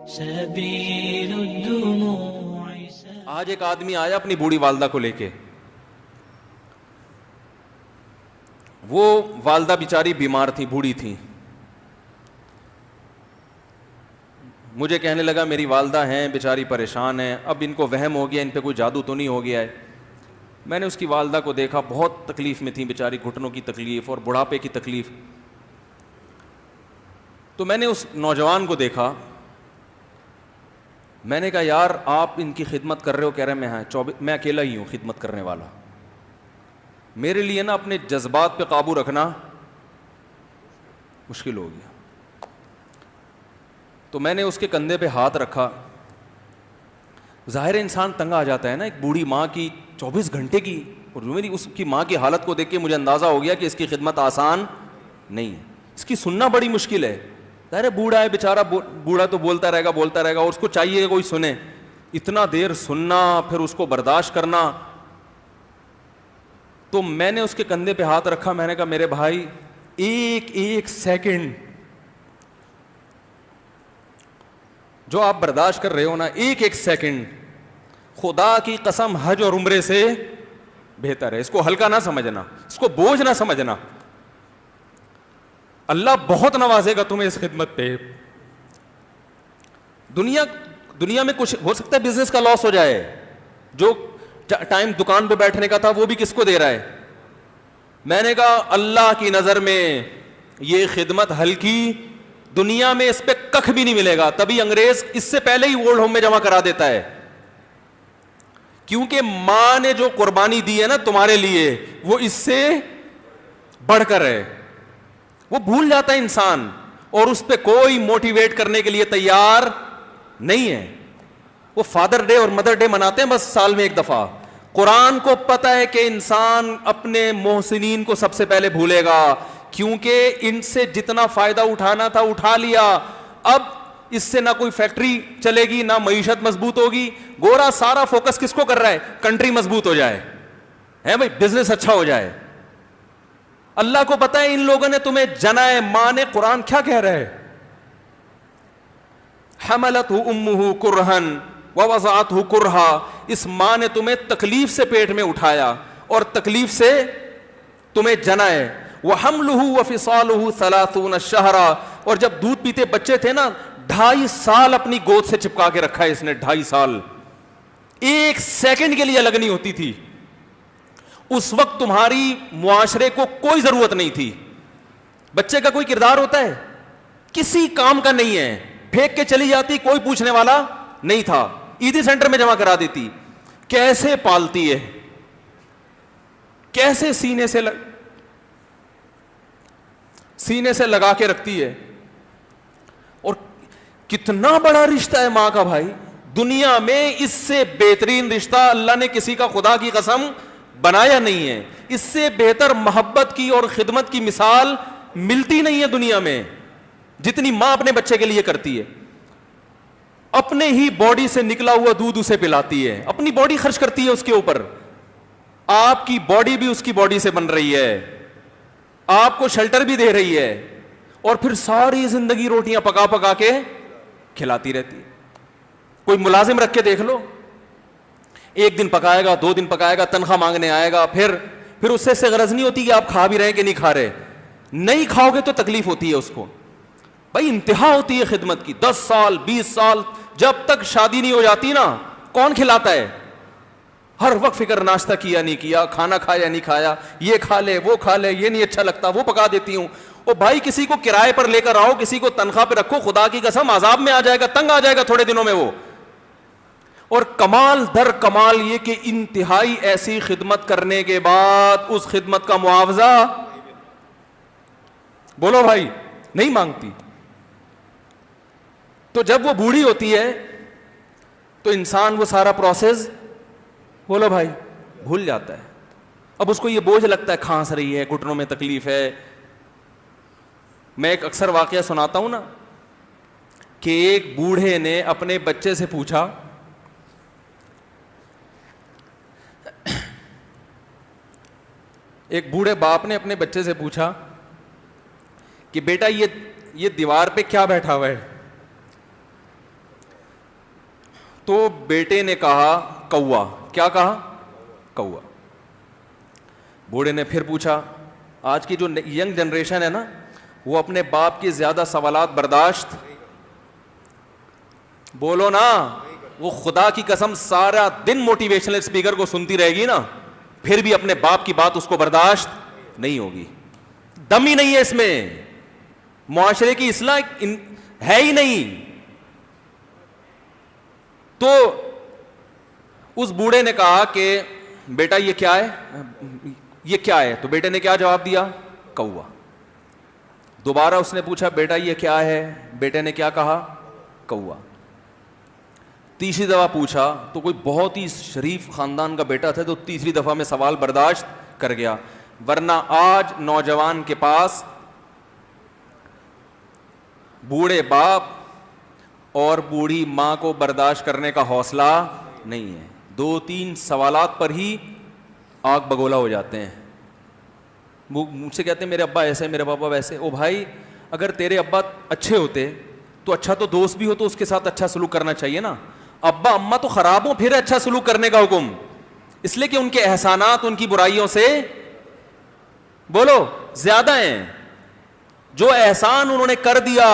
سبيل الدموع. آج ایک آدمی آیا اپنی بوڑھی والدہ کو لے کے. وہ والدہ بیچاری بیمار تھی, بوڑھی تھی. مجھے کہنے لگا میری والدہ ہیں بیچاری پریشان ہیں, اب ان کو وہم ہو گیا, ان پہ کوئی جادو تو نہیں ہو گیا ہے. میں نے اس کی والدہ کو دیکھا, بہت تکلیف میں تھی بیچاری, گھٹنوں کی تکلیف اور بڑھاپے کی تکلیف. تو میں نے اس نوجوان کو دیکھا, میں نے کہا یار آپ ان کی خدمت کر رہے ہو؟ کہہ رہے میں اکیلا ہی ہوں خدمت کرنے والا. میرے لیے نا اپنے جذبات پہ قابو رکھنا مشکل ہو گیا. تو میں نے اس کے کندھے پہ ہاتھ رکھا. ظاہر انسان تنگ آ جاتا ہے نا, ایک بوڑھی ماں کی 24 گھنٹے کی, اور میری اس کی ماں کی حالت کو دیکھ کے مجھے اندازہ ہو گیا کہ اس کی خدمت آسان نہیں ہے, اس کی سننا بڑی مشکل ہے. ظاہر ہے بوڑھا ہے بیچارہ, بوڑھا تو بولتا رہے گا, اور اس کو چاہیے کہ کوئی سنے. اتنا دیر سننا, پھر اس کو برداشت کرنا. تو میں نے اس کے کندھے پہ ہاتھ رکھا, میں نے کہا میرے بھائی ایک سیکنڈ جو آپ برداشت کر رہے ہو نا, ایک سیکنڈ خدا کی قسم حج اور عمرے سے بہتر ہے. اس کو ہلکا نہ سمجھنا, اس کو بوجھ نہ سمجھنا. اللہ بہت نوازے گا تمہیں اس خدمت پہ. دنیا میں کچھ ہو سکتا ہے بزنس کا لاس ہو جائے, جو ٹائم دکان پہ بیٹھنے کا تھا وہ بھی کس کو دے رہا ہے. میں نے کہا اللہ کی نظر میں یہ خدمت ہلکی, دنیا میں اس پہ ککھ بھی نہیں ملے گا. تبھی انگریز اس سے پہلے ہی اولڈ ہوم میں جمع کرا دیتا ہے, کیونکہ ماں نے جو قربانی دی ہے نا تمہارے لیے وہ اس سے بڑھ کر ہے. وہ بھول جاتا ہے انسان, اور اس پہ کوئی موٹیویٹ کرنے کے لیے تیار نہیں ہے. وہ فادر ڈے اور مدر ڈے مناتے ہیں بس سال میں ایک دفعہ. قرآن کو پتا ہے کہ انسان اپنے محسنین کو سب سے پہلے بھولے گا, کیونکہ ان سے جتنا فائدہ اٹھانا تھا اٹھا لیا. اب اس سے نہ کوئی فیکٹری چلے گی, نہ معیشت مضبوط ہوگی. گورا سارا فوکس کس کو کر رہا ہے؟ کنٹری مضبوط ہو جائے, ہے بھائی, بزنس اچھا ہو جائے. اللہ کو پتا ہے ان لوگوں نے تمہیں جنا ہے. ماں نے, قرآن کیا کہہ رہا ہے؟ حملتہ امہ کرہن ووضعتہ کرہا. اس ماں نے تمہیں تکلیف سے پیٹ میں اٹھایا اور تکلیف سے تمہیں جنا ہے. وحملہ وفصالہ 30 شہرا. اور جب دودھ پیتے بچے تھے نا, 2.5 سال اپنی گود سے چپکا کے رکھا ہے اس نے. 2.5 سال, ایک سیکنڈ کے لیے الگ نہیں ہوتی تھی. اس وقت تمہاری معاشرے کو کوئی ضرورت نہیں تھی. بچے کا کوئی کردار ہوتا ہے؟ کسی کام کا نہیں ہے. پھینک کے چلی جاتی, کوئی پوچھنے والا نہیں تھا. عیدی سینٹر میں جمع کرا دیتی. کیسے پالتی ہے, کیسے سینے سے لگا کے رکھتی ہے. اور کتنا بڑا رشتہ ہے ماں کا بھائی. دنیا میں اس سے بہترین رشتہ اللہ نے کسی کا خدا کی قسم بنایا نہیں ہے. اس سے بہتر محبت کی اور خدمت کی مثال ملتی نہیں ہے دنیا میں, جتنی ماں اپنے بچے کے لیے کرتی ہے. اپنے ہی باڈی سے نکلا ہوا دودھ اسے پلاتی ہے, اپنی باڈی خرچ کرتی ہے اس کے اوپر. آپ کی باڈی بھی اس کی باڈی سے بن رہی ہے, آپ کو شیلٹر بھی دے رہی ہے, اور پھر ساری زندگی روٹیاں پکا پکا کے کھلاتی رہتی ہے. کوئی ملازم رکھ کے دیکھ لو, 1 دن پکائے گا, 2 دن پکائے گا, تنخواہ مانگنے آئے گا. پھر اس سے غرض نہیں ہوتی کہ آپ کھا بھی رہے ہیں کہ نہیں کھا رہے. نہیں کھاؤ گے تو تکلیف ہوتی ہے اس کو. بھائی انتہا ہوتی ہے خدمت کی. 10 سال 20 سال, جب تک شادی نہیں ہو جاتی نا, کون کھلاتا ہے؟ ہر وقت فکر, ناشتہ کیا نہیں کیا, کھانا کھایا نہیں کھایا, یہ کھا لے وہ کھا لے, یہ نہیں اچھا لگتا وہ پکا دیتی ہوں. او بھائی کسی کو کرائے پر لے کر آؤ, کسی کو تنخواہ پہ رکھو, خدا کی قسم عذاب میں آ جائے گا, تنگ آ جائے گا تھوڑے دنوں میں وہ. اور کمال در کمال یہ کہ انتہائی ایسی خدمت کرنے کے بعد اس خدمت کا معاوضہ, بولو بھائی, نہیں مانگتی. تو جب وہ بوڑھی ہوتی ہے تو انسان وہ سارا پروسیس, بولو بھائی, بھول جاتا ہے. اب اس کو یہ بوجھ لگتا ہے, کھانس رہی ہے, گھٹنوں میں تکلیف ہے. میں ایک اکثر واقعہ سناتا ہوں نا, کہ ایک بوڑھے نے اپنے بچے سے پوچھا, ایک بوڑھے باپ نے اپنے بچے سے پوچھا کہ بیٹا یہ دیوار پہ کیا بیٹھا ہوا ہے؟ تو بیٹے نے کہا کوا. کیا کہا؟ کوا. بوڑھے نے پھر پوچھا. آج کی جو ینگ جنریشن ہے نا, وہ اپنے باپ کے زیادہ سوالات برداشت, بولو نا, وہ خدا کی قسم سارا دن موٹیویشنل اسپیکر کو سنتی رہے گی نا, پھر بھی اپنے باپ کی بات اس کو برداشت نہیں ہوگی. دم ہی نہیں ہے اس میں, معاشرے کی اصلاح ہے ہی نہیں. تو اس بوڑھے نے کہا کہ بیٹا یہ کیا ہے, یہ کیا ہے؟ تو بیٹے نے کیا جواب دیا؟ کوا. دوبارہ اس نے پوچھا بیٹا یہ کیا ہے؟ بیٹے نے کیا کہا؟ کوا. تیسری دفعہ پوچھا تو کوئی بہت ہی شریف خاندان کا بیٹا تھا, تو تیسری دفعہ میں سوال برداشت کر گیا. ورنہ آج نوجوان کے پاس بوڑھے باپ اور بوڑھی ماں کو برداشت کرنے کا حوصلہ نہیں ہے. 2-3 سوالات پر ہی آگ بگولا ہو جاتے ہیں. وہ مجھ سے کہتے ہیں میرے ابا ایسے, میرے پاپا ویسے. او بھائی, اگر تیرے ابا اچھے ہوتے تو اچھا تو دوست بھی ہو تو اس کے ساتھ اچھا سلوک کرنا چاہیے نا. ابا اما تو خراب ہوں پھر اچھا سلوک کرنے کا حکم, اس لیے کہ ان کے احسانات ان کی برائیوں سے بولو زیادہ ہیں. جو احسان انہوں نے کر دیا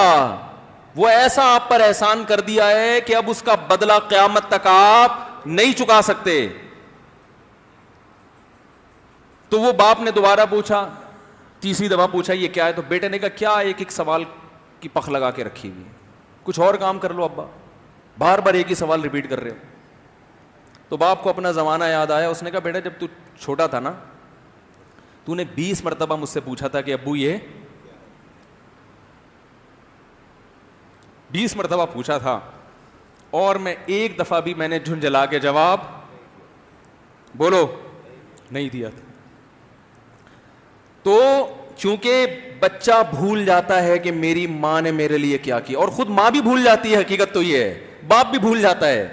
وہ ایسا آپ پر احسان کر دیا ہے کہ اب اس کا بدلہ قیامت تک آپ نہیں چکا سکتے. تو وہ باپ نے دوبارہ پوچھا, تیسری دفعہ پوچھا یہ کیا ہے؟ تو بیٹے نے کہا کیا ایک ایک سوال کی پخ لگا کے رکھی ہوئی, کچھ اور کام کر لو ابا, بار بار ایک ہی سوال ریپیٹ کر رہے ہو. تو باپ کو اپنا زمانہ یاد آیا. اس نے کہا بیٹا جب تو چھوٹا تھا نا, تو نے 20 مرتبہ مجھ سے پوچھا تھا کہ ابو یہ 20 مرتبہ پوچھا تھا, اور میں ایک دفعہ بھی میں نے جھنجھلا کے جواب بولو نہیں دیا تھا. تو چونکہ بچہ بھول جاتا ہے کہ میری ماں نے میرے لیے کیا کیا, اور خود ماں بھی بھول جاتی ہے, حقیقت تو یہ ہے, باپ بھی بھول جاتا ہے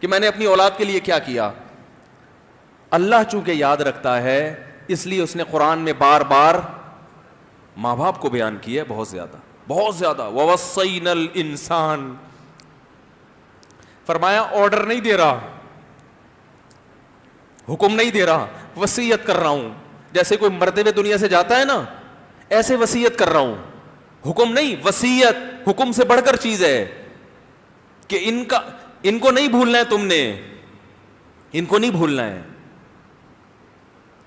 کہ میں نے اپنی اولاد کے لیے کیا کیا. اللہ چونکہ یاد رکھتا ہے اس لیے اس نے قرآن میں بار بار ماں باپ کو بیان کیا ہے, بہت زیادہ بہت زیادہ. وَوَصَّيْنَا الْإِنسَانَ, فرمایا آرڈر نہیں دے رہا, حکم نہیں دے رہا, وصیت کر رہا ہوں. جیسے کوئی مرتے ہوئے دنیا سے جاتا ہے نا, ایسے وصیت کر رہا ہوں, حکم نہیں. وصیت حکم سے بڑھ کر چیز ہے کہ ان کو نہیں بھولنا ہے, تم نے ان کو نہیں بھولنا ہے.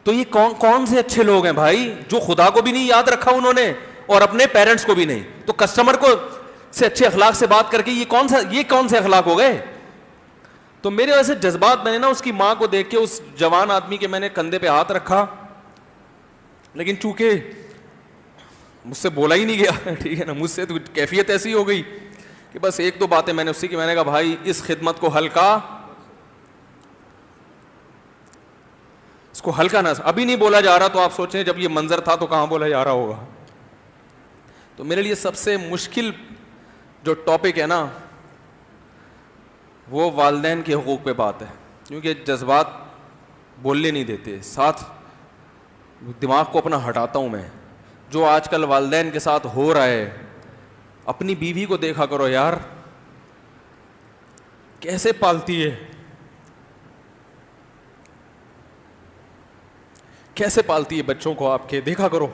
تو یہ کون سے اچھے لوگ ہیں بھائی, جو خدا کو بھی نہیں یاد رکھا انہوں نے اور اپنے پیرنٹس کو بھی نہیں. تو کسٹمر کو سے اچھے اخلاق سے بات کر کے یہ کون سے اخلاق ہو گئے. تو میرے ویسے جذبات, میں نے نا اس کی ماں کو دیکھ کے اس جوان آدمی کے میں نے کندھے پہ ہاتھ رکھا, لیکن چونکہ مجھ سے بولا ہی نہیں گیا, ٹھیک ہے نا, مجھ سے تو کیفیت ایسی ہو گئی کہ بس 1-2 باتیں میں نے اسی کی, میں نے کہا بھائی اس خدمت کو ہلکا, اس کو ہلکا نہ, ابھی نہیں بولا جا رہا تو آپ سوچیں جب یہ منظر تھا تو کہاں بولا جا رہا ہوگا. تو میرے لیے سب سے مشکل جو ٹاپک ہے نا وہ والدین کے حقوق پہ بات ہے, کیونکہ جذبات بولنے نہیں دیتے, ساتھ دماغ کو اپنا ہٹاتا ہوں میں. جو آج کل والدین کے ساتھ ہو رہا ہے, اپنی بیوی کو دیکھا کرو یار, کیسے پالتی ہے, کیسے پالتی ہے بچوں کو آپ کے, دیکھا کرو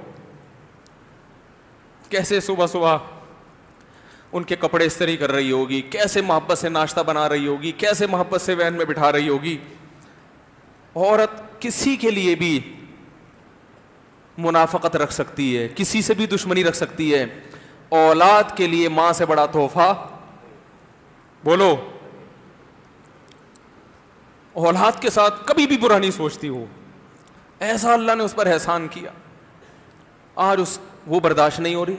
کیسے صبح صبح ان کے کپڑے استری کر رہی ہوگی, کیسے محبت سے ناشتہ بنا رہی ہوگی, کیسے محبت سے وین میں بٹھا رہی ہوگی. عورت کسی کے لیے بھی منافقت رکھ سکتی ہے, کسی سے بھی دشمنی رکھ سکتی ہے. اولاد کے لیے ماں سے بڑا تحفہ بولو, اولاد کے ساتھ کبھی بھی برا نہیں سوچتی ہو. ایسا اللہ نے اس پر احسان کیا, آج وہ برداشت نہیں ہو رہی.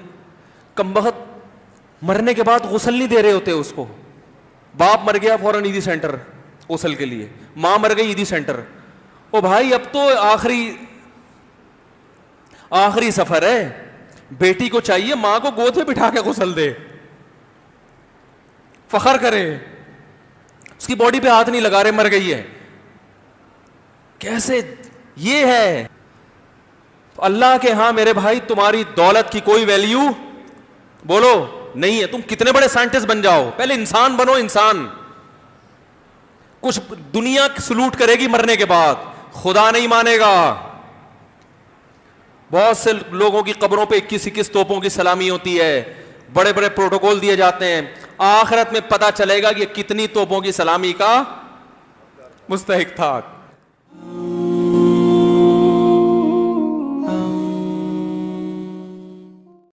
کمبخت مرنے کے بعد غسل نہیں دے رہے ہوتے اس کو. باپ مر گیا فوراً عیدی سینٹر غسل کے لیے, ماں مر گئی عیدی سینٹر. او بھائی اب تو آخری سفر ہے, بیٹی کو چاہیے ماں کو گود میں بٹھا کے غسل دے, فخر کرے, اس کی باڈی پہ ہاتھ نہیں لگا رہے, مر گئی ہے. کیسے یہ ہے اللہ کے ہاں میرے بھائی, تمہاری دولت کی کوئی ویلیو بولو نہیں ہے. تم کتنے بڑے سائنٹسٹ بن جاؤ, پہلے انسان بنو, انسان. کچھ دنیا سلوٹ کرے گی مرنے کے بعد, خدا نہیں مانے گا. بہت سے لوگوں کی قبروں پہ 21 توپوں کی سلامی ہوتی ہے, بڑے بڑے پروٹوکول دیے جاتے ہیں, آخرت میں پتہ چلے گا کہ کتنی توپوں کی سلامی کا مستحق تھا.